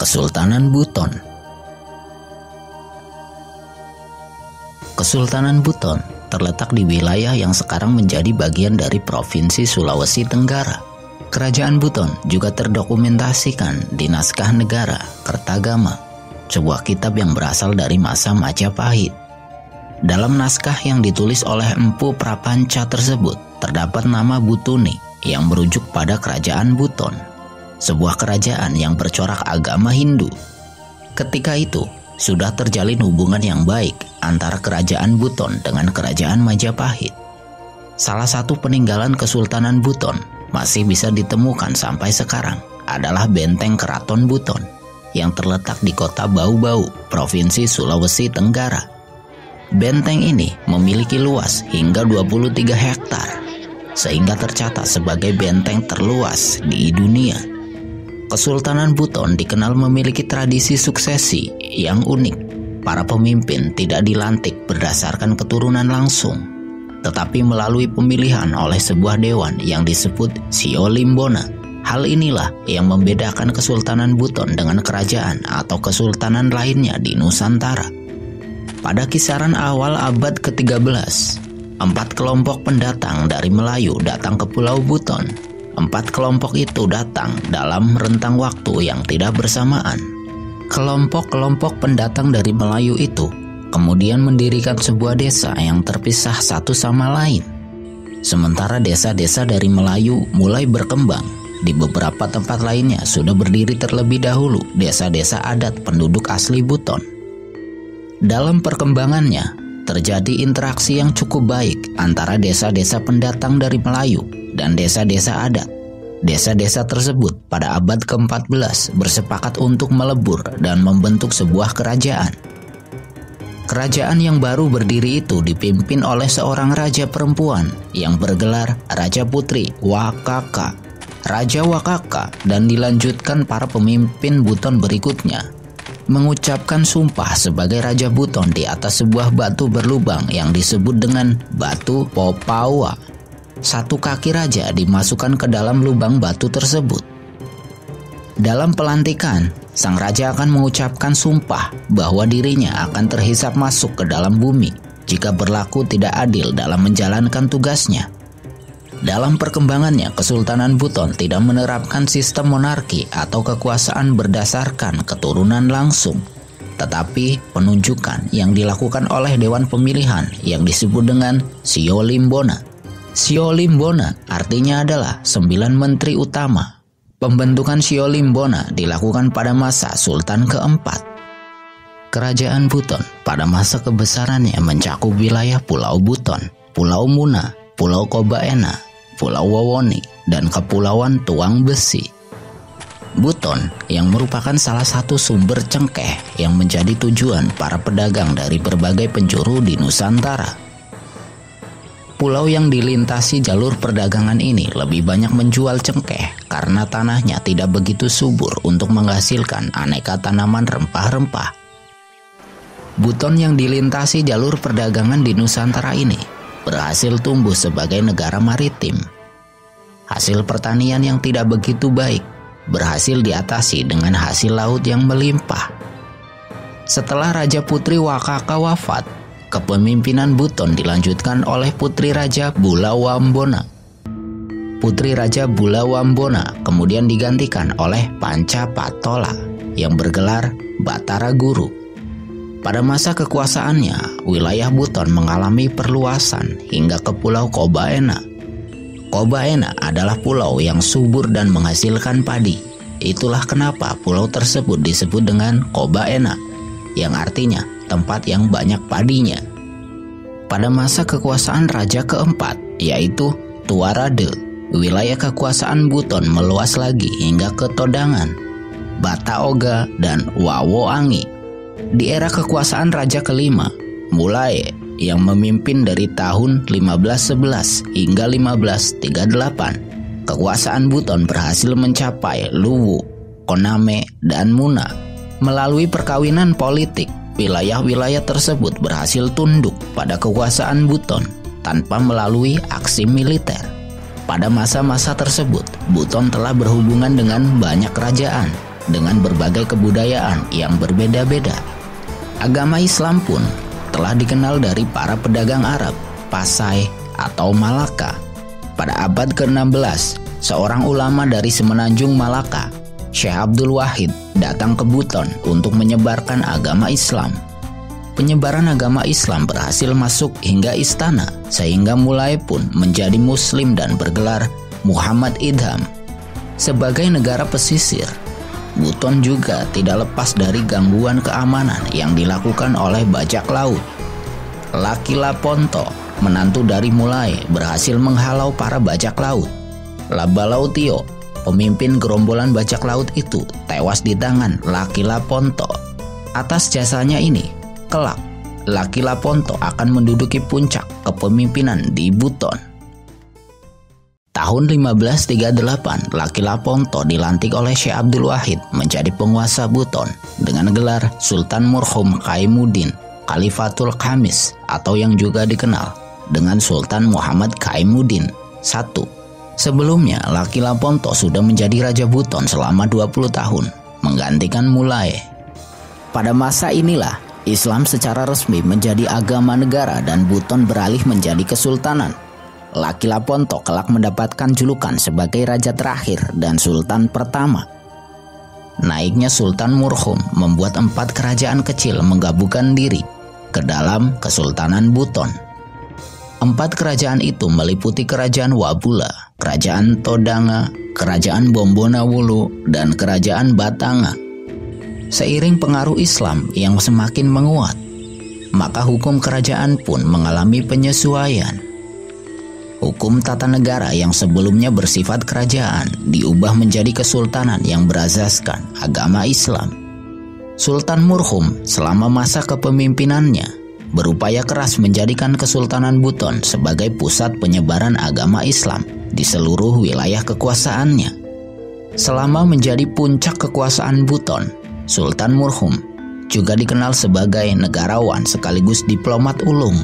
Kesultanan Buton. Kesultanan Buton terletak di wilayah yang sekarang menjadi bagian dari Provinsi Sulawesi Tenggara. Kerajaan Buton juga terdokumentasikan di Naskah Negara Kertagama, sebuah kitab yang berasal dari masa Majapahit. Dalam naskah yang ditulis oleh Empu Prapanca tersebut, terdapat nama Butuni yang merujuk pada Kerajaan Buton, sebuah kerajaan yang bercorak agama Hindu. Ketika itu, sudah terjalin hubungan yang baik antara Kerajaan Buton dengan Kerajaan Majapahit. Salah satu peninggalan Kesultanan Buton masih bisa ditemukan sampai sekarang adalah Benteng Keraton Buton yang terletak di kota Bau-Bau, Provinsi Sulawesi Tenggara. Benteng ini memiliki luas hingga 23 hektar, sehingga tercatat sebagai benteng terluas di dunia. Kesultanan Buton dikenal memiliki tradisi suksesi yang unik. Para pemimpin tidak dilantik berdasarkan keturunan langsung, tetapi melalui pemilihan oleh sebuah dewan yang disebut Sio Limbona. Hal inilah yang membedakan Kesultanan Buton dengan kerajaan atau kesultanan lainnya di Nusantara. Pada kisaran awal abad ke-13, 4 kelompok pendatang dari Melayu datang ke Pulau Buton. 4 kelompok itu datang dalam rentang waktu yang tidak bersamaan. Kelompok-kelompok pendatang dari Melayu itu kemudian mendirikan sebuah desa yang terpisah satu sama lain. Sementara desa-desa dari Melayu mulai berkembang, di beberapa tempat lainnya sudah berdiri terlebih dahulu desa-desa adat penduduk asli Buton. Dalam perkembangannya, terjadi interaksi yang cukup baik antara desa-desa pendatang dari Melayu dan desa-desa adat. Desa-desa tersebut pada abad ke-14 bersepakat untuk melebur dan membentuk sebuah kerajaan. Kerajaan yang baru berdiri itu dipimpin oleh seorang raja perempuan yang bergelar Raja Putri Wakaka. Raja Wakaka dan dilanjutkan para pemimpin Buton berikutnya mengucapkan sumpah sebagai Raja Buton di atas sebuah batu berlubang yang disebut dengan Batu Popawa. Satu kaki raja dimasukkan ke dalam lubang batu tersebut. Dalam pelantikan, sang raja akan mengucapkan sumpah bahwa dirinya akan terhisap masuk ke dalam bumi jika berlaku tidak adil dalam menjalankan tugasnya. Dalam perkembangannya, Kesultanan Buton tidak menerapkan sistem monarki atau kekuasaan berdasarkan keturunan langsung, tetapi penunjukan yang dilakukan oleh Dewan Pemilihan yang disebut dengan Sio Limbona. Sio Limbona artinya adalah 9 menteri utama. Pembentukan Sio Limbona dilakukan pada masa Sultan keempat. Kerajaan Buton pada masa kebesarannya mencakup wilayah Pulau Buton, Pulau Muna, Pulau Kobaena, Pulau Wawoni, dan Kepulauan Tuang Besi. Buton yang merupakan salah satu sumber cengkeh yang menjadi tujuan para pedagang dari berbagai penjuru di Nusantara. Pulau yang dilintasi jalur perdagangan ini lebih banyak menjual cengkeh karena tanahnya tidak begitu subur untuk menghasilkan aneka tanaman rempah-rempah. Buton yang dilintasi jalur perdagangan di Nusantara ini berhasil tumbuh sebagai negara maritim. Hasil pertanian yang tidak begitu baik berhasil diatasi dengan hasil laut yang melimpah. Setelah Raja Putri Wakaka wafat, kepemimpinan Buton dilanjutkan oleh Putri Raja Bulawambona. Putri Raja Bulawambona kemudian digantikan oleh Panca Patola yang bergelar Batara Guru. Pada masa kekuasaannya, wilayah Buton mengalami perluasan hingga ke Pulau Kobaena. Kobaena adalah pulau yang subur dan menghasilkan padi. Itulah kenapa pulau tersebut disebut dengan Kobaena, yang artinya tempat yang banyak padinya. Pada masa kekuasaan Raja keempat, yaitu Tuarade, wilayah kekuasaan Buton meluas lagi hingga ke Todangan, Bataoga, dan Wawoangi. Di era kekuasaan Raja kelima, Mulaye, yang memimpin dari tahun 1511 hingga 1538, kekuasaan Buton berhasil mencapai Luwu, Koname, dan Muna. Melalui perkawinan politik, wilayah-wilayah tersebut berhasil tunduk pada kekuasaan Buton tanpa melalui aksi militer. Pada masa-masa tersebut, Buton telah berhubungan dengan banyak kerajaan, dengan berbagai kebudayaan yang berbeda-beda. Agama Islam pun telah dikenal dari para pedagang Arab, Pasai atau Malaka. Pada abad ke-16, seorang ulama dari semenanjung Malaka, Syekh Abdul Wahid, datang ke Buton untuk menyebarkan agama Islam. Penyebaran agama Islam berhasil masuk hingga istana, sehingga mulai pun menjadi Muslim dan bergelar Muhammad Idham. Sebagai negara pesisir, Buton juga tidak lepas dari gangguan keamanan yang dilakukan oleh bajak laut. Laki Laponto, menantu dari Mulai, berhasil menghalau para bajak laut. Labalautio, pemimpin gerombolan bajak laut itu, tewas di tangan Laki Laponto. Atas jasanya ini, kelak Laki Laponto akan menduduki puncak kepemimpinan di Buton. Tahun 1538, Laki Laponto dilantik oleh Syekh Abdul Wahid menjadi penguasa Buton dengan gelar Sultan Murhum Kaimuddin Khalifatul Khamis, atau yang juga dikenal dengan Sultan Muhammad Kaimuddin I. Sebelumnya, Laki Laponto sudah menjadi Raja Buton selama 20 tahun, menggantikan Mulai. Pada masa inilah, Islam secara resmi menjadi agama negara dan Buton beralih menjadi kesultanan. Laki Laponto kelak mendapatkan julukan sebagai raja terakhir dan sultan pertama. Naiknya Sultan Murhum membuat 4 kerajaan kecil menggabungkan diri ke dalam Kesultanan Buton. 4 kerajaan itu meliputi Kerajaan Wabula, Kerajaan Todanga, Kerajaan Bombonawulu, dan Kerajaan Batanga. Seiring pengaruh Islam yang semakin menguat, maka hukum kerajaan pun mengalami penyesuaian. Hukum tata negara yang sebelumnya bersifat kerajaan diubah menjadi kesultanan yang berasaskan agama Islam. Sultan Murhum selama masa kepemimpinannya berupaya keras menjadikan Kesultanan Buton sebagai pusat penyebaran agama Islam di seluruh wilayah kekuasaannya. Selama menjadi puncak kekuasaan Buton, Sultan Murhum juga dikenal sebagai negarawan sekaligus diplomat ulung.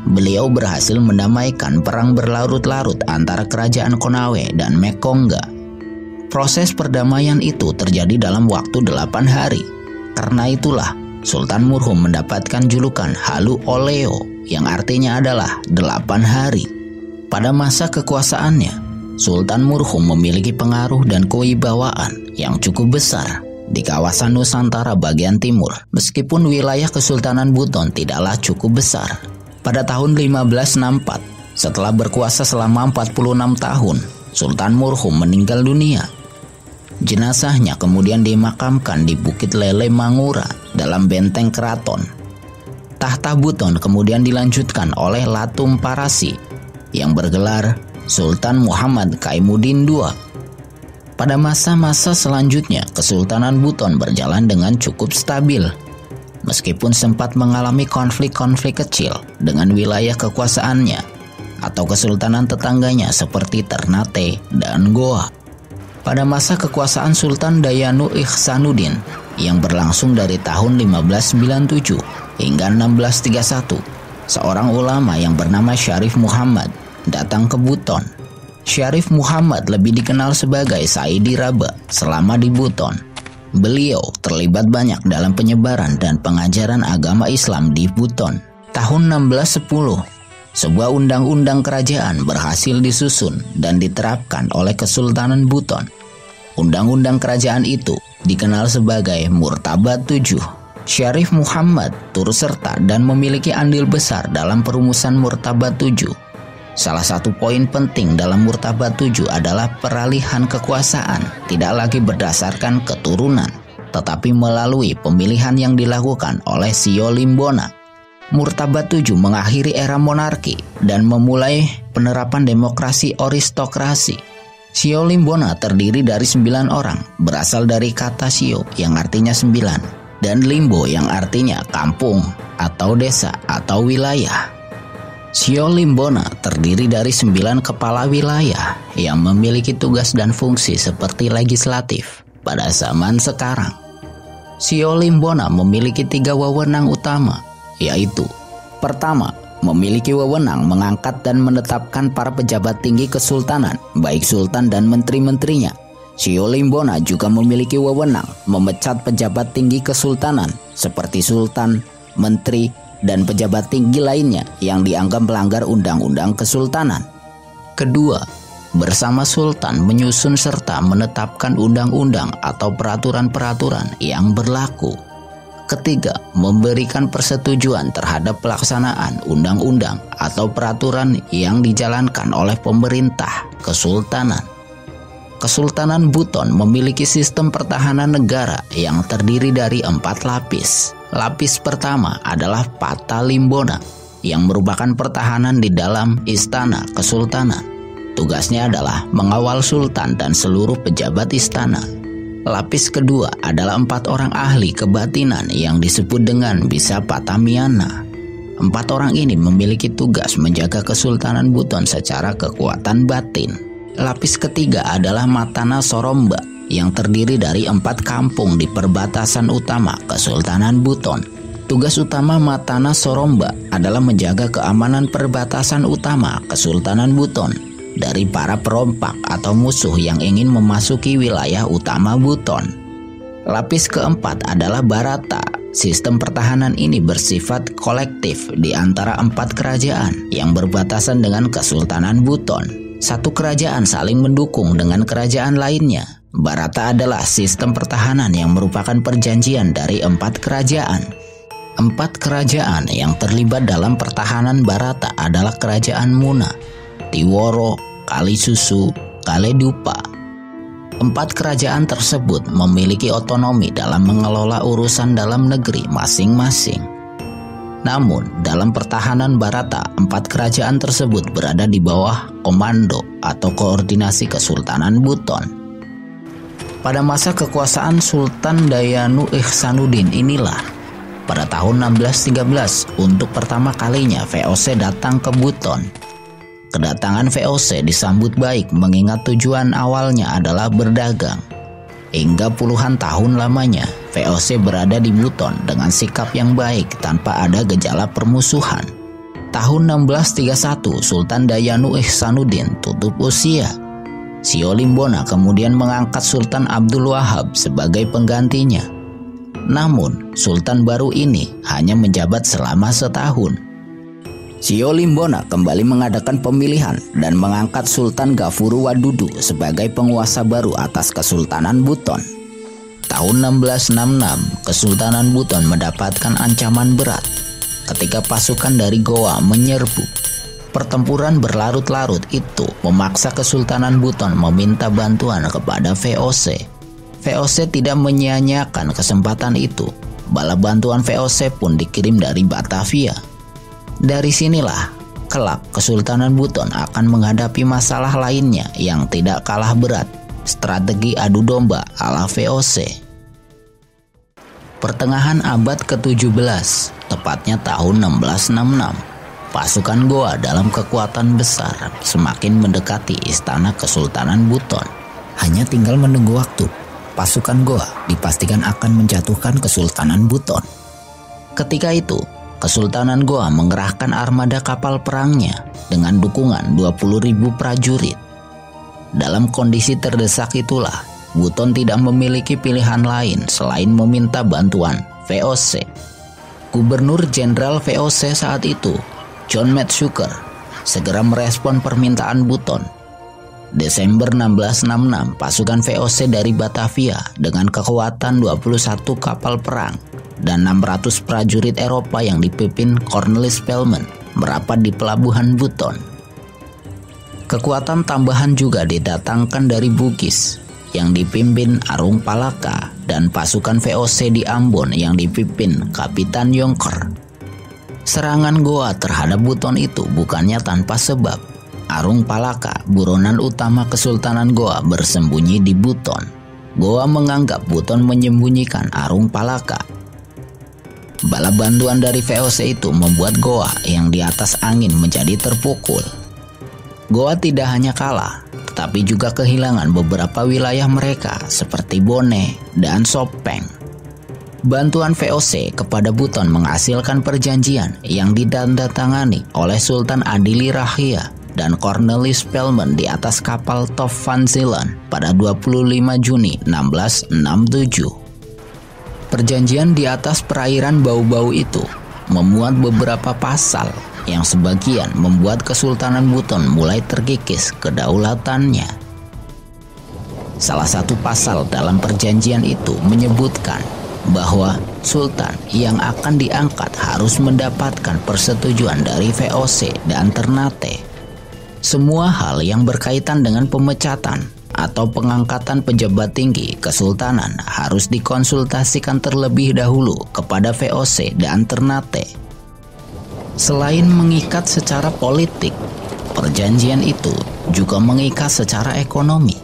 Beliau berhasil mendamaikan perang berlarut-larut antara kerajaan Konawe dan Mekongga. Proses perdamaian itu terjadi dalam waktu 8 hari. Karena itulah Sultan Murhum mendapatkan julukan Halu Oleo, yang artinya adalah 8 hari. Pada masa kekuasaannya, Sultan Murhum memiliki pengaruh dan kewibawaan yang cukup besar di kawasan Nusantara bagian timur, meskipun wilayah Kesultanan Buton tidaklah cukup besar. Pada tahun 1564, setelah berkuasa selama 46 tahun, Sultan Murhum meninggal dunia. Jenazahnya kemudian dimakamkan di Bukit Lele Mangura dalam benteng keraton. Tahta Buton kemudian dilanjutkan oleh Latum Parasi yang bergelar Sultan Muhammad Kaimuddin II. Pada masa-masa selanjutnya, Kesultanan Buton berjalan dengan cukup stabil. Meskipun sempat mengalami konflik-konflik kecil dengan wilayah kekuasaannya atau kesultanan tetangganya seperti Ternate dan Goa. Pada masa kekuasaan Sultan Dayanu Ihsanuddin yang berlangsung dari tahun 1597 hingga 1631, seorang ulama yang bernama Syarif Muhammad datang ke Buton. Syarif Muhammad lebih dikenal sebagai Saidi Raba selama di Buton. Beliau terlibat banyak dalam penyebaran dan pengajaran agama Islam di Buton. Tahun 1610, sebuah undang-undang kerajaan berhasil disusun dan diterapkan oleh Kesultanan Buton. Undang-undang kerajaan itu dikenal sebagai Murtabat 7. Syarif Muhammad turut serta dan memiliki andil besar dalam perumusan Murtabat 7. Salah satu poin penting dalam Murtabat 7 adalah peralihan kekuasaan tidak lagi berdasarkan keturunan, tetapi melalui pemilihan yang dilakukan oleh Sio Limbona. Murtabat 7 mengakhiri era monarki dan memulai penerapan demokrasi aristokrasi. Sio Limbona terdiri dari 9 orang, berasal dari kata Sio yang artinya 9, dan Limbo yang artinya kampung atau desa atau wilayah. Sio Limbona terdiri dari 9 kepala wilayah yang memiliki tugas dan fungsi seperti legislatif pada zaman sekarang. Sio Limbona memiliki 3 wewenang utama, yaitu: pertama, memiliki wewenang mengangkat dan menetapkan para pejabat tinggi kesultanan, baik sultan dan menteri-menterinya, Sio Limbona juga memiliki wewenang memecat pejabat tinggi kesultanan seperti sultan, menteri, dan pejabat tinggi lainnya yang dianggap melanggar undang-undang kesultanan. Kedua, bersama sultan menyusun serta menetapkan undang-undang atau peraturan-peraturan yang berlaku. Ketiga, memberikan persetujuan terhadap pelaksanaan undang-undang atau peraturan yang dijalankan oleh pemerintah kesultanan. Kesultanan Buton memiliki sistem pertahanan negara yang terdiri dari 4 lapis. Lapis pertama adalah Pata Limbona yang merupakan pertahanan di dalam istana kesultanan. Tugasnya adalah mengawal sultan dan seluruh pejabat istana. Lapis kedua adalah 4 orang ahli kebatinan yang disebut dengan Bisa Patamiana. 4 orang ini memiliki tugas menjaga Kesultanan Buton secara kekuatan batin. Lapis ketiga adalah Matana Soromba yang terdiri dari 4 kampung di perbatasan utama Kesultanan Buton. Tugas utama Matana Soromba adalah menjaga keamanan perbatasan utama Kesultanan Buton dari para perompak atau musuh yang ingin memasuki wilayah utama Buton. Lapis keempat adalah Barata. Sistem pertahanan ini bersifat kolektif di antara 4 kerajaan yang berbatasan dengan Kesultanan Buton. Satu kerajaan saling mendukung dengan kerajaan lainnya. Barata adalah sistem pertahanan yang merupakan perjanjian dari 4 kerajaan. 4 kerajaan yang terlibat dalam pertahanan Barata adalah Kerajaan Muna, Tiworo, Kalisusu, Kaledupa. 4 kerajaan tersebut memiliki otonomi dalam mengelola urusan dalam negeri masing-masing. Namun, dalam pertahanan Barata, 4 kerajaan tersebut berada di bawah komando atau koordinasi Kesultanan Buton. Pada masa kekuasaan Sultan Dayanu Ihsanuddin inilah, pada tahun 1613 untuk pertama kalinya VOC datang ke Buton. Kedatangan VOC disambut baik mengingat tujuan awalnya adalah berdagang. Hingga puluhan tahun lamanya, VOC berada di Buton dengan sikap yang baik tanpa ada gejala permusuhan. Tahun 1631, Sultan Dayanu Ihsanuddin tutup usia. Sio Limbona kemudian mengangkat Sultan Abdul Wahab sebagai penggantinya. Namun, Sultan baru ini hanya menjabat selama setahun. Sio Limbona kembali mengadakan pemilihan dan mengangkat Sultan Gafuru Wadudu sebagai penguasa baru atas Kesultanan Buton. Tahun 1666, Kesultanan Buton mendapatkan ancaman berat ketika pasukan dari Goa menyerbu. Pertempuran berlarut-larut itu memaksa Kesultanan Buton meminta bantuan kepada VOC. VOC tidak menyia-nyiakan kesempatan itu. Bala bantuan VOC pun dikirim dari Batavia. Dari sinilah, kelak Kesultanan Buton akan menghadapi masalah lainnya yang tidak kalah berat, strategi adu domba ala VOC. Pertengahan abad ke-17, tepatnya tahun 1666, pasukan Goa dalam kekuatan besar semakin mendekati istana Kesultanan Buton. Hanya tinggal menunggu waktu, pasukan Goa dipastikan akan menjatuhkan Kesultanan Buton. Ketika itu, Kesultanan Goa mengerahkan armada kapal perangnya dengan dukungan 20.000 prajurit. Dalam kondisi terdesak itulah, Buton tidak memiliki pilihan lain selain meminta bantuan VOC. Gubernur Jenderal VOC saat itu, John Matsuyker, segera merespon permintaan Buton. Desember 1666, pasukan VOC dari Batavia dengan kekuatan 21 kapal perang dan 600 prajurit Eropa yang dipimpin Cornelis Spelman merapat di pelabuhan Buton. Kekuatan tambahan juga didatangkan dari Bugis yang dipimpin Arung Palaka dan pasukan VOC di Ambon yang dipimpin Kapitan Yongker. Serangan Goa terhadap Buton itu bukannya tanpa sebab. Arung Palaka, buronan utama Kesultanan Goa, bersembunyi di Buton. Goa menganggap Buton menyembunyikan Arung Palaka. Bala bantuan dari VOC itu membuat Goa yang di atas angin menjadi terpukul. Goa tidak hanya kalah, tetapi juga kehilangan beberapa wilayah mereka seperti Bone dan Sopeng. Bantuan VOC kepada Buton menghasilkan perjanjian yang ditandatangani oleh Sultan Adili Rahia dan Cornelis Spelman di atas kapal Top Van Zeeland pada 25 Juni 1667. Perjanjian di atas perairan Bau-Bau itu memuat beberapa pasal yang sebagian membuat Kesultanan Buton mulai terkikis kedaulatannya. Salah satu pasal dalam perjanjian itu menyebutkan bahwa sultan yang akan diangkat harus mendapatkan persetujuan dari VOC dan Ternate. Semua hal yang berkaitan dengan pemecatan atau pengangkatan pejabat tinggi kesultanan harus dikonsultasikan terlebih dahulu kepada VOC dan Ternate. Selain mengikat secara politik, perjanjian itu juga mengikat secara ekonomi.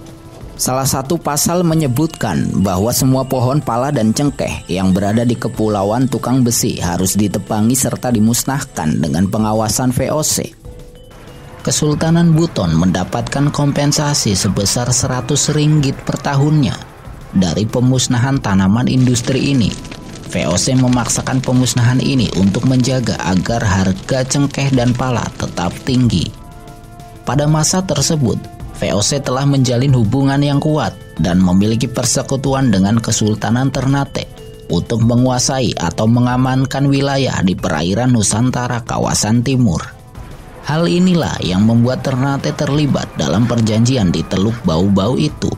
Salah satu pasal menyebutkan bahwa semua pohon pala dan cengkeh yang berada di kepulauan tukang besi harus ditebangi serta dimusnahkan dengan pengawasan VOC. Kesultanan Buton mendapatkan kompensasi sebesar 100 ringgit per tahunnya dari pemusnahan tanaman industri ini. VOC memaksakan pemusnahan ini untuk menjaga agar harga cengkeh dan pala tetap tinggi. Pada masa tersebut, VOC telah menjalin hubungan yang kuat dan memiliki persekutuan dengan Kesultanan Ternate untuk menguasai atau mengamankan wilayah di perairan Nusantara kawasan timur. Hal inilah yang membuat Ternate terlibat dalam perjanjian di Teluk Bau-Bau itu.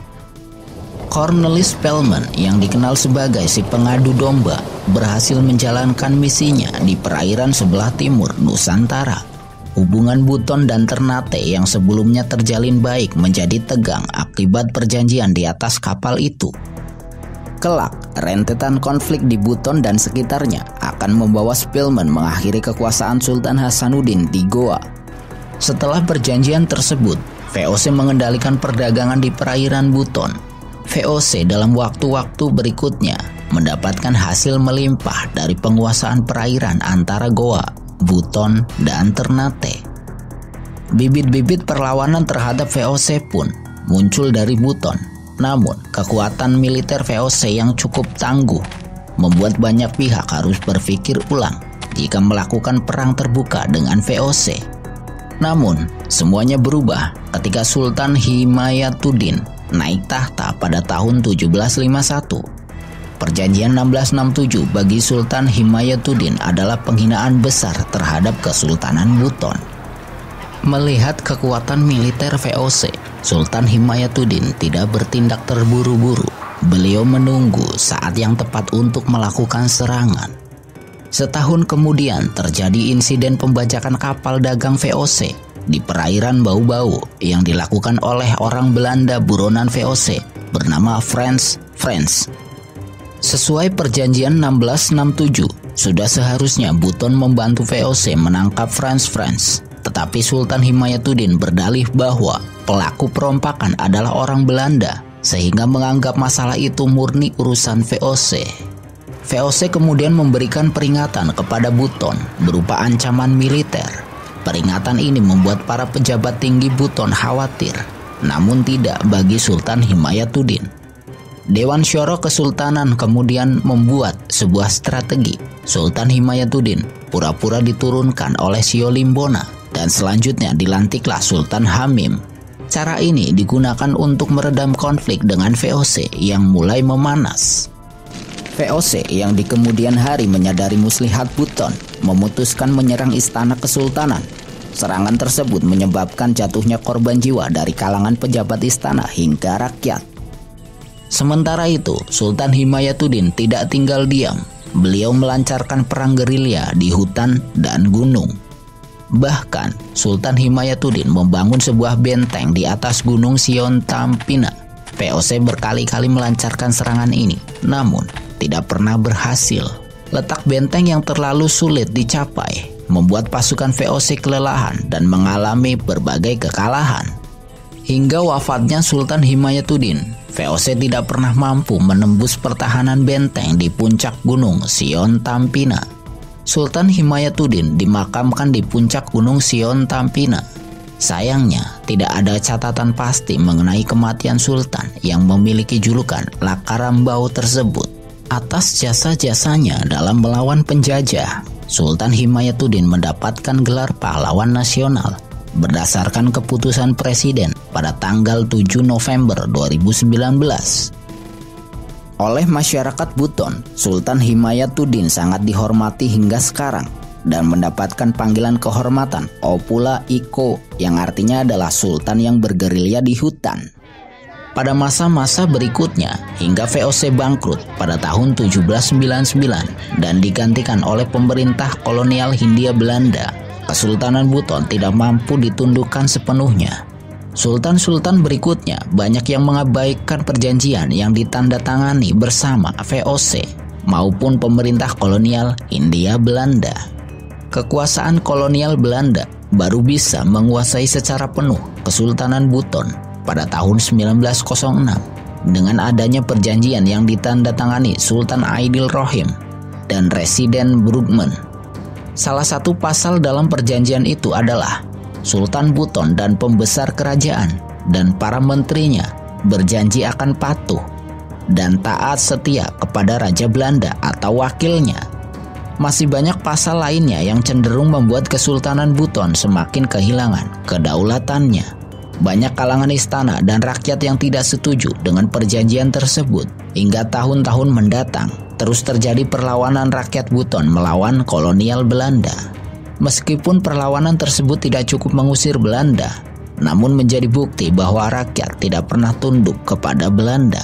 Cornelis Spelman yang dikenal sebagai si pengadu domba berhasil menjalankan misinya di perairan sebelah timur Nusantara. Hubungan Buton dan Ternate yang sebelumnya terjalin baik menjadi tegang akibat perjanjian di atas kapal itu. Kelak, rentetan konflik di Buton dan sekitarnya akan membawa Spelman mengakhiri kekuasaan Sultan Hasanuddin di Goa. Setelah perjanjian tersebut, VOC mengendalikan perdagangan di perairan Buton. VOC dalam waktu-waktu berikutnya mendapatkan hasil melimpah dari penguasaan perairan antara Goa, Buton, dan Ternate. Bibit-bibit perlawanan terhadap VOC pun muncul dari Buton. Namun, kekuatan militer VOC yang cukup tangguh membuat banyak pihak harus berpikir ulang jika melakukan perang terbuka dengan VOC. Namun, semuanya berubah ketika Sultan Himayatuddin naik tahta pada tahun 1751. Perjanjian 1667 bagi Sultan Himayatuddin adalah penghinaan besar terhadap Kesultanan Buton. Melihat kekuatan militer VOC, Sultan Himayatuddin tidak bertindak terburu-buru. Beliau menunggu saat yang tepat untuk melakukan serangan. Setahun kemudian terjadi insiden pembajakan kapal dagang VOC di perairan Bau-Bau yang dilakukan oleh orang Belanda buronan VOC bernama Frans. Sesuai perjanjian 1667, sudah seharusnya Buton membantu VOC menangkap Frans. Tetapi Sultan Himayatuddin berdalih bahwa pelaku perompakan adalah orang Belanda, sehingga menganggap masalah itu murni urusan VOC. VOC kemudian memberikan peringatan kepada Buton berupa ancaman militer. Peringatan ini membuat para pejabat tinggi Buton khawatir, namun tidak bagi Sultan Himayatuddin. Dewan Syuro Kesultanan kemudian membuat sebuah strategi. Sultan Himayatuddin pura-pura diturunkan oleh Sio Limbona dan selanjutnya dilantiklah Sultan Hamim. Cara ini digunakan untuk meredam konflik dengan VOC yang mulai memanas. VOC yang di kemudian hari menyadari muslihat Buton memutuskan menyerang istana kesultanan. Serangan tersebut menyebabkan jatuhnya korban jiwa dari kalangan pejabat istana hingga rakyat. Sementara itu, Sultan Himayatuddin tidak tinggal diam. Beliau melancarkan perang gerilya di hutan dan gunung. Bahkan, Sultan Himayatuddin membangun sebuah benteng di atas gunung Sion Tampina. VOC berkali-kali melancarkan serangan ini, namun tidak pernah berhasil. Letak benteng yang terlalu sulit dicapai membuat pasukan VOC kelelahan dan mengalami berbagai kekalahan. Hingga wafatnya Sultan Himayatuddin, VOC tidak pernah mampu menembus pertahanan benteng di puncak gunung Sion Tampina. Sultan Himayatuddin dimakamkan di puncak gunung Sion Tampina. Sayangnya, tidak ada catatan pasti mengenai kematian Sultan yang memiliki julukan Lakarambau tersebut. Atas jasa-jasanya dalam melawan penjajah, Sultan Himayatuddin mendapatkan gelar pahlawan nasional. berdasarkan keputusan Presiden pada tanggal 7 November 2019. Oleh masyarakat Buton, Sultan Himayatuddin sangat dihormati hingga sekarang dan mendapatkan panggilan kehormatan Opula Iko yang artinya adalah Sultan yang bergerilya di hutan. Pada masa-masa berikutnya hingga VOC bangkrut pada tahun 1799 dan digantikan oleh pemerintah kolonial Hindia Belanda, Kesultanan Buton tidak mampu ditundukkan sepenuhnya. Sultan-sultan berikutnya banyak yang mengabaikan perjanjian yang ditandatangani bersama VOC maupun pemerintah kolonial Hindia Belanda. Kekuasaan kolonial Belanda baru bisa menguasai secara penuh Kesultanan Buton pada tahun 1906 dengan adanya perjanjian yang ditandatangani Sultan Aidil Rohim dan Residen Brugman. Salah satu pasal dalam perjanjian itu adalah Sultan Buton dan pembesar kerajaan dan para menterinya berjanji akan patuh dan taat setia kepada Raja Belanda atau wakilnya. Masih banyak pasal lainnya yang cenderung membuat Kesultanan Buton semakin kehilangan kedaulatannya. Banyak kalangan istana dan rakyat yang tidak setuju dengan perjanjian tersebut. Hingga tahun-tahun mendatang, terus terjadi perlawanan rakyat Buton melawan kolonial Belanda. Meskipun perlawanan tersebut tidak cukup mengusir Belanda, namun menjadi bukti bahwa rakyat tidak pernah tunduk kepada Belanda.